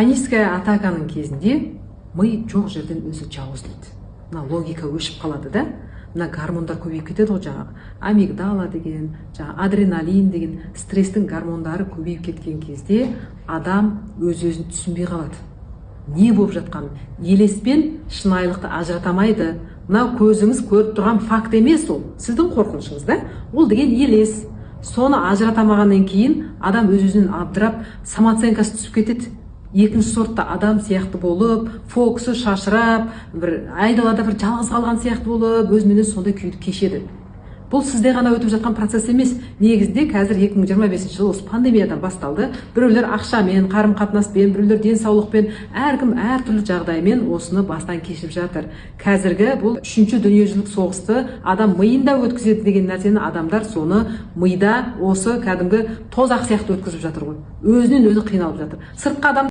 Паническая атаканың кезінде ми жоқ жерден өзі жауыз дейді. Мына логика өшіп қалады да. Мына гормондар көбейіп кетеді ғой жаңағы. Амигдала деген, адреналин деген стресстің гормондары көбейіп кеткен кезде адам өз-өзін түсінбей қалады. Не болып жатқанын, елес пен шынайылықты ажыратамайды. Мына көзіңіз көріп тұрған факт емес ол. Сіздің қорқынышыңыз да? Ол деген елес. Соны ажыратамағаннан кейін адам өз-өзінен абдырап, самооценкасы түсіп кетеді. Екінші сортта адам сияқты болып, фокусы шашырап, бір айдалада бір жалғыз қалған сияқты болып, өзімен сондай күйді кешеді. Бұл сізде ғана өтіп жатқан процесс емес. Негізде қазір 2025 жыл осы пандемиядан басталды. Біреулер ақшамен, қарым-қатынаспен, біреулер денсаулықпен, әркім әртүрлі жағдаймен осыны бастан кешіп жатыр. Қазіргі бұл 3-ші дүниежүзілік соғысты адам миында өткізеді деген нәрсені адамдар соны мида осы кәдімгі тозақ сияқты өткізіп жатыр ғой. Өзінен өзі қиналып жатыр. Сыртқы адам